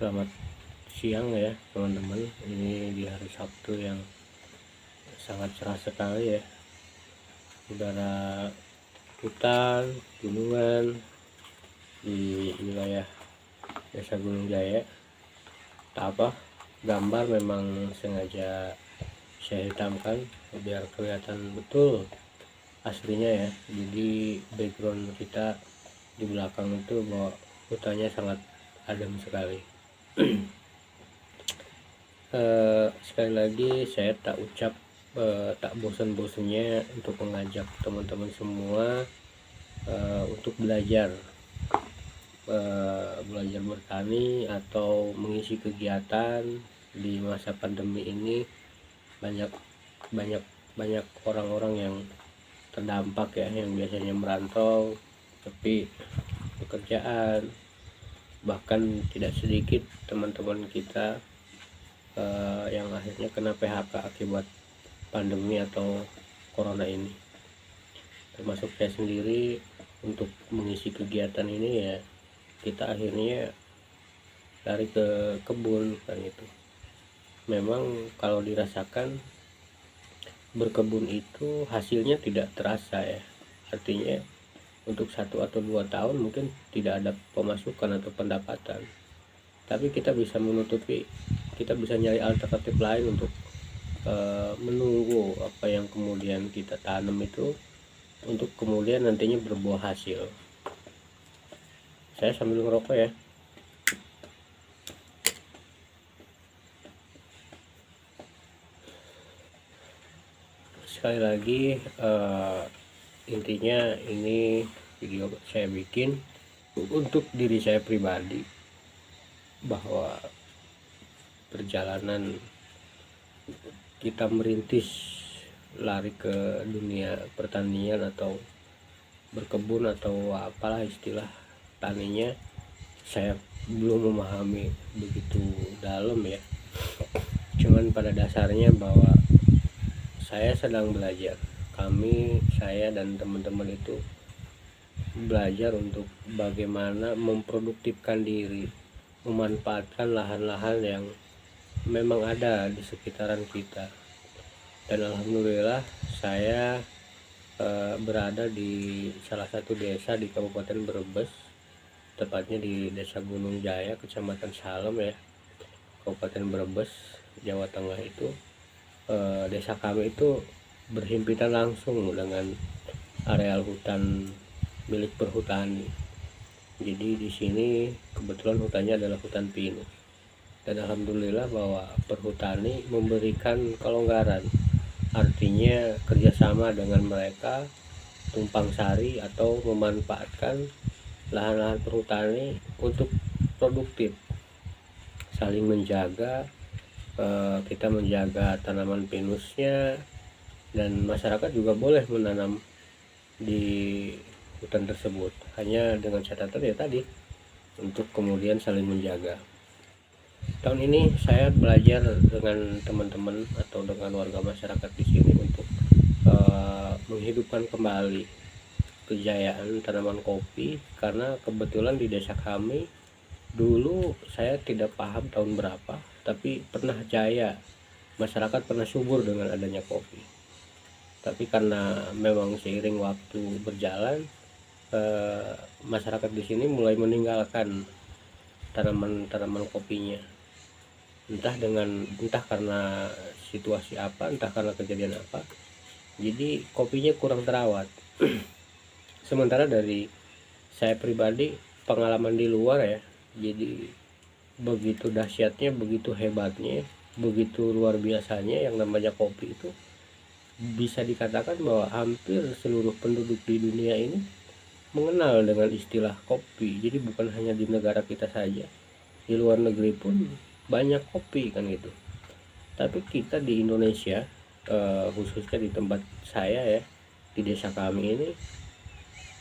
Selamat siang ya teman-teman. Ini di hari Sabtu yang sangat cerah sekali ya. Udara hutan, gunungan di wilayah Desa Gunung Jaya. Tak apa, gambar memang sengaja saya hitamkan biar kelihatan betul aslinya ya. Jadi background kita di belakang itu bahwa hutannya sangat adem sekali. Sekali lagi saya tak bosan-bosannya untuk mengajak teman-teman semua untuk belajar bertani atau mengisi kegiatan di masa pandemi ini. Banyak orang-orang yang terdampak ya, yang biasanya merantau tapi pekerjaan, bahkan tidak sedikit teman-teman kita yang akhirnya kena PHK akibat pandemi atau corona ini. Termasuk saya sendiri, untuk mengisi kegiatan ini ya kita akhirnya lari ke kebun kan itu. Memang kalau dirasakan berkebun itu hasilnya tidak terasa ya. Artinya untuk 1 atau 2 tahun mungkin tidak ada pemasukan atau pendapatan, tapi kita bisa nyari alternatif lain untuk menunggu apa yang kemudian kita tanam itu untuk kemudian nantinya berbuah hasil. Saya sambil ngerokok ya. Sekali lagi, intinya ini video saya bikin untuk diri saya pribadi, bahwa perjalanan kita merintis lari ke dunia pertanian atau berkebun atau apalah istilah taninya, saya belum memahami begitu dalam ya. Cuman pada dasarnya bahwa saya sedang belajar, saya dan teman-teman itu belajar untuk bagaimana memproduktifkan diri, memanfaatkan lahan-lahan yang memang ada di sekitaran kita. Dan alhamdulillah saya berada di salah satu desa di Kabupaten Brebes, tepatnya di Desa Gunung Jaya, Kecamatan Salem ya, Kabupaten Brebes, Jawa Tengah itu. Desa kami itu berhimpitan langsung dengan areal hutan milik perhutani. Jadi di sini kebetulan hutannya adalah hutan pinus, dan alhamdulillah bahwa perhutani memberikan kelonggaran, artinya kerjasama dengan mereka tumpang sari atau memanfaatkan lahan-lahan perhutani untuk produktif, saling menjaga. Kita menjaga tanaman pinusnya, dan masyarakat juga boleh menanam di hutan tersebut, hanya dengan catatan ya tadi, untuk kemudian saling menjaga. Tahun ini saya belajar dengan teman-teman atau dengan warga masyarakat di sini untuk menghidupkan kembali kejayaan tanaman kopi, karena kebetulan di desa kami dulu saya tidak paham tahun berapa, tapi pernah jaya, masyarakat pernah subur dengan adanya kopi. Tapi karena memang seiring waktu berjalan, masyarakat di sini mulai meninggalkan tanaman kopinya. Entah karena situasi apa, entah karena kejadian apa, jadi kopinya kurang terawat. Sementara dari saya pribadi, pengalaman di luar ya, jadi begitu dahsyatnya, begitu hebatnya, begitu luar biasanya yang namanya kopi itu. Bisa dikatakan bahwa hampir seluruh penduduk di dunia ini mengenal dengan istilah kopi. Jadi bukan hanya di negara kita saja, di luar negeri pun banyak kopi kan gitu. Tapi kita di Indonesia, khususnya di tempat saya ya, di desa kami ini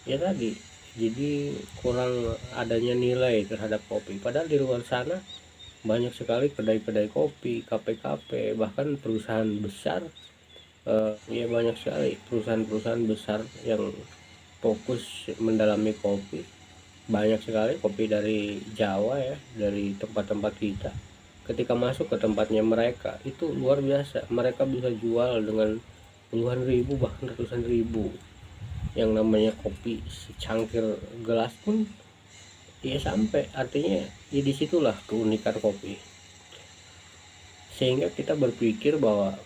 ya tadi, jadi kurang adanya nilai terhadap kopi. Padahal di luar sana banyak sekali kedai-kedai kopi, kafe-kafe, bahkan perusahaan besar. Ya banyak sekali perusahaan-perusahaan besar yang fokus mendalami kopi, banyak sekali kopi dari Jawa ya, dari tempat-tempat kita. Ketika masuk ke tempatnya mereka itu luar biasa, mereka bisa jual dengan puluhan ribu bahkan ratusan ribu. Yang namanya kopi secangkir gelas pun ya sampai, artinya ya disitulah keunikan kopi. Sehingga kita berpikir bahwa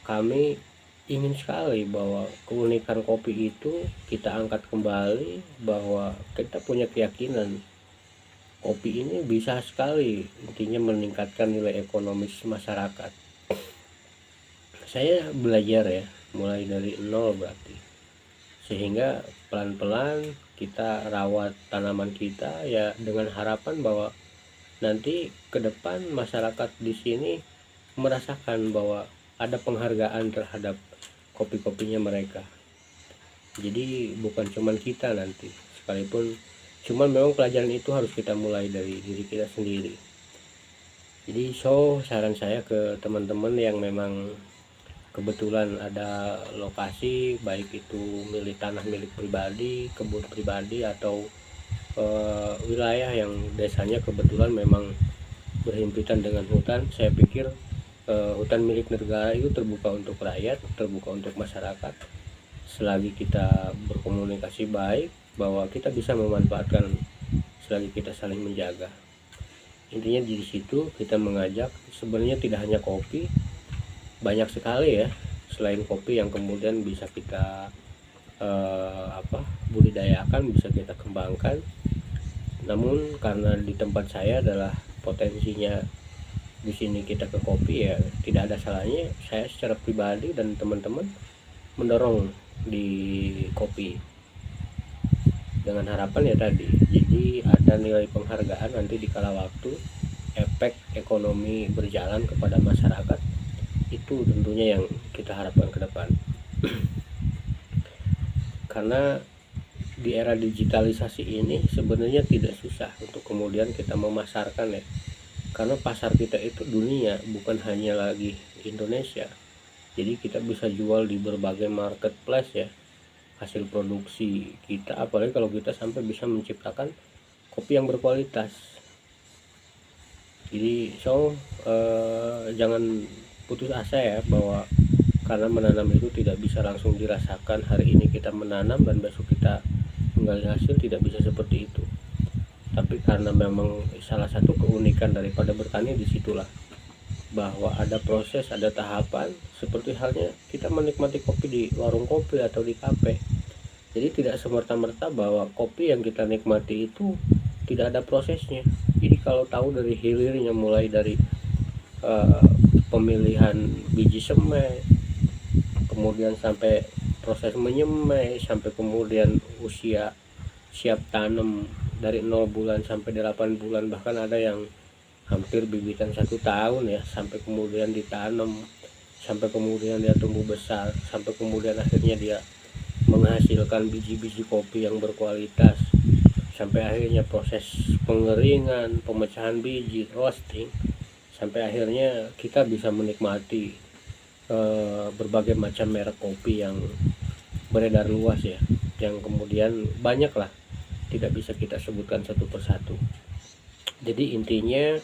kami ingin sekali bahwa keunikan kopi itu kita angkat kembali, bahwa kita punya keyakinan kopi ini bisa sekali intinya meningkatkan nilai ekonomis masyarakat. Saya belajar ya, mulai dari nol berarti, sehingga pelan-pelan kita rawat tanaman kita ya dengan harapan bahwa nanti ke depan masyarakat di sini merasakan bahwa ada penghargaan terhadap kopi-kopinya mereka. Jadi bukan cuman kita nanti, sekalipun cuman memang pelajaran itu harus kita mulai dari diri kita sendiri. Jadi saran saya ke teman-teman yang memang kebetulan ada lokasi, baik itu milik tanah milik pribadi, kebun pribadi, atau wilayah yang desanya kebetulan memang berhimpitan dengan hutan, saya pikir hutan milik negara itu terbuka untuk rakyat, terbuka untuk masyarakat. Selagi kita berkomunikasi baik, bahwa kita bisa memanfaatkan selagi kita saling menjaga. Intinya di situ kita mengajak, sebenarnya tidak hanya kopi, banyak sekali ya selain kopi yang kemudian bisa kita budidayakan, bisa kita kembangkan. Namun karena di tempat saya adalah potensinya di sini kita ke kopi, ya tidak ada salahnya saya secara pribadi dan teman-teman mendorong di kopi, dengan harapan ya tadi, jadi ada nilai penghargaan nanti di kala waktu, efek ekonomi berjalan kepada masyarakat. Itu tentunya yang kita harapkan ke depan. Karena di era digitalisasi ini sebenarnya tidak susah untuk kemudian kita memasarkan ya, karena pasar kita itu dunia, bukan hanya lagi Indonesia. Jadi kita bisa jual di berbagai marketplace ya hasil produksi kita, apalagi kalau kita sampai bisa menciptakan kopi yang berkualitas. Jadi jangan putus asa ya, bahwa karena menanam itu tidak bisa langsung dirasakan, hari ini kita menanam dan besok kita menggali hasil, tidak bisa seperti itu. Tapi karena memang salah satu keunikan daripada bertani disitulah, bahwa ada proses, ada tahapan, seperti halnya kita menikmati kopi di warung kopi atau di kafe. Jadi tidak semerta-merta bahwa kopi yang kita nikmati itu tidak ada prosesnya. Jadi kalau tahu dari hilirnya, mulai dari pemilihan biji semai, kemudian sampai proses menyemai, sampai kemudian usia siap tanam dari 0 bulan sampai 8 bulan, bahkan ada yang hampir bibitan 1 tahun ya, sampai kemudian ditanam, sampai kemudian dia tumbuh besar, sampai kemudian akhirnya dia menghasilkan biji-biji kopi yang berkualitas, sampai akhirnya proses pengeringan, pemecahan biji, roasting, sampai akhirnya kita bisa menikmati berbagai macam merek kopi yang beredar luas ya, yang kemudian banyak lah, tidak bisa kita sebutkan satu persatu. Jadi intinya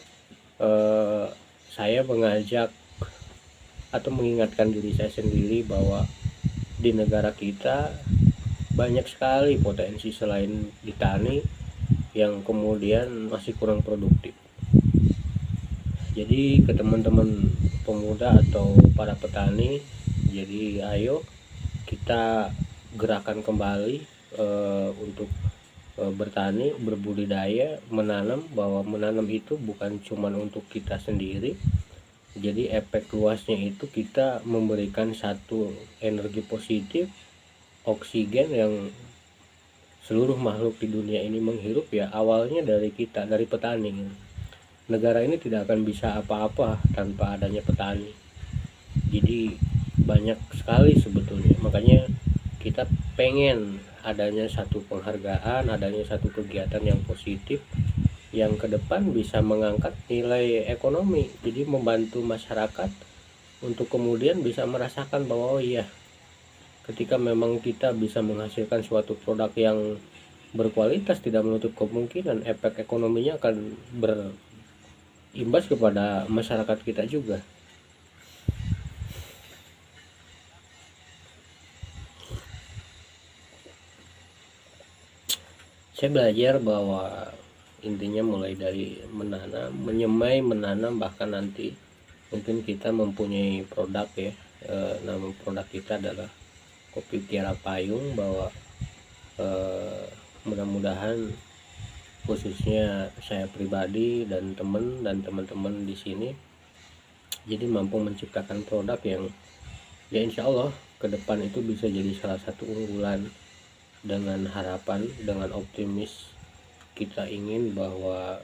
saya mengajak atau mengingatkan diri saya sendiri bahwa di negara kita banyak sekali potensi selain di tani yang kemudian masih kurang produktif. Jadi ke teman-teman pemuda atau para petani, jadi ayo kita gerakan kembali untuk bertani, berbudidaya, menanam, bahwa menanam itu bukan cuma untuk kita sendiri. Jadi efek luasnya itu kita memberikan satu energi positif, oksigen yang seluruh makhluk di dunia ini menghirup ya, awalnya dari kita, dari petani. Negara ini tidak akan bisa apa-apa tanpa adanya petani. Jadi banyak sekali sebetulnya, makanya kita pengen adanya satu penghargaan, adanya satu kegiatan yang positif yang ke depan bisa mengangkat nilai ekonomi, jadi membantu masyarakat untuk kemudian bisa merasakan bahwa oh iya, ketika memang kita bisa menghasilkan suatu produk yang berkualitas, tidak menutup kemungkinan efek ekonominya akan berimbas kepada masyarakat kita juga. Saya belajar bahwa intinya mulai dari menanam, menyemai, menanam, bahkan nanti mungkin kita mempunyai produk ya. Nama produk kita adalah Kopi Tiara Payung, bahwa mudah-mudahan khususnya saya pribadi dan teman-teman di sini jadi mampu menciptakan produk yang ya insya Allah ke depan itu bisa jadi salah satu unggulan, dengan harapan, dengan optimis kita ingin bahwa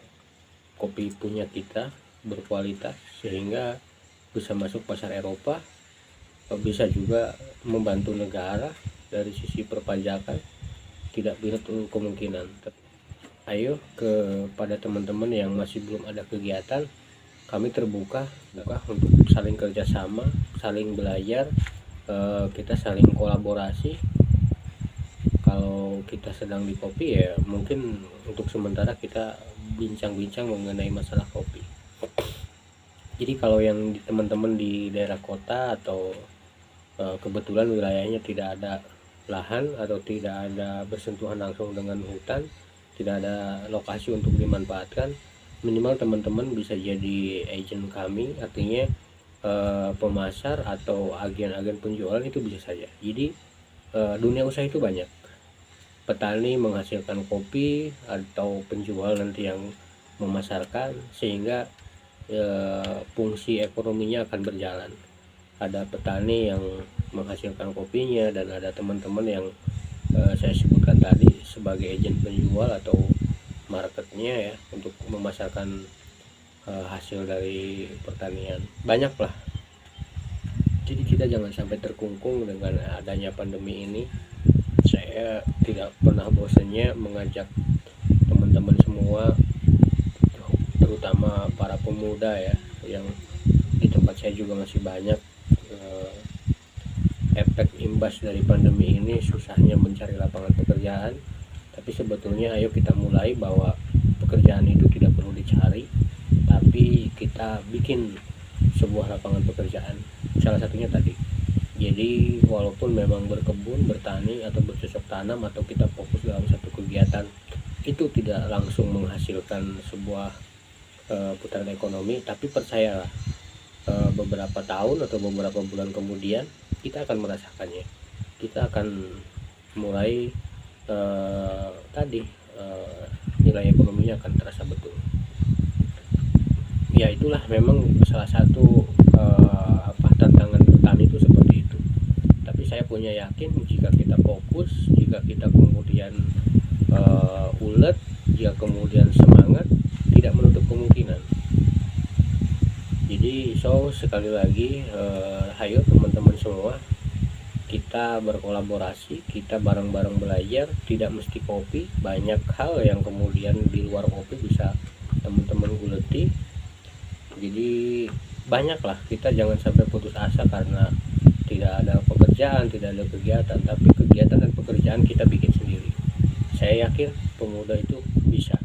kopi punya kita berkualitas sehingga bisa masuk pasar Eropa, bisa juga membantu negara dari sisi perpajakan, tidak menutup kemungkinan. Ayo kepada teman-teman yang masih belum ada kegiatan, kami terbuka untuk saling kerjasama, saling belajar, kita saling kolaborasi. Kalau kita sedang di kopi ya mungkin untuk sementara kita bincang-bincang mengenai masalah kopi. Jadi kalau yang teman-teman di daerah kota atau kebetulan wilayahnya tidak ada lahan atau tidak ada bersentuhan langsung dengan hutan, tidak ada lokasi untuk dimanfaatkan, minimal teman-teman bisa jadi agent kami, artinya pemasar atau agen-agen penjualan itu bisa saja. Jadi dunia usaha itu banyak, petani menghasilkan kopi atau penjual nanti yang memasarkan, sehingga fungsi ekonominya akan berjalan. Ada petani yang menghasilkan kopinya dan ada teman-teman yang saya sebutkan tadi sebagai agen penjual atau marketnya ya, untuk memasarkan hasil dari pertanian. Banyak lah. Jadi kita jangan sampai terkungkung dengan adanya pandemi ini. Saya tidak pernah bosannya mengajak teman-teman semua, terutama para pemuda ya, yang di tempat saya juga masih banyak efek imbas dari pandemi ini, susahnya mencari lapangan pekerjaan. Tapi sebetulnya ayo kita mulai bahwa pekerjaan itu tidak perlu dicari, tapi kita bikin sebuah lapangan pekerjaan. Salah satunya tadi, jadi walaupun memang berkebun, bertani, atau bercocok tanam, atau kita fokus dalam satu kegiatan, itu tidak langsung menghasilkan sebuah putaran ekonomi, tapi percayalah beberapa tahun atau beberapa bulan kemudian kita akan merasakannya. Kita akan mulai nilai ekonominya akan terasa betul. Ya itulah memang salah satu tantangan petani itu seperti itu. Tapi saya punya yakin jika kita fokus, jika kita kemudian ulet, jika kemudian semangat, tidak menutup kemungkinan. Jadi sekali lagi ayo teman-teman semua, kita berkolaborasi, kita bareng-bareng belajar. Tidak mesti kopi, banyak hal yang kemudian di luar kopi bisa teman-teman guleti. Jadi banyaklah, kita jangan sampai putus asa karena tidak ada pekerjaan, tidak ada kegiatan, tapi kegiatan dan pekerjaan kita bikin sendiri. Saya yakin pemuda itu bisa.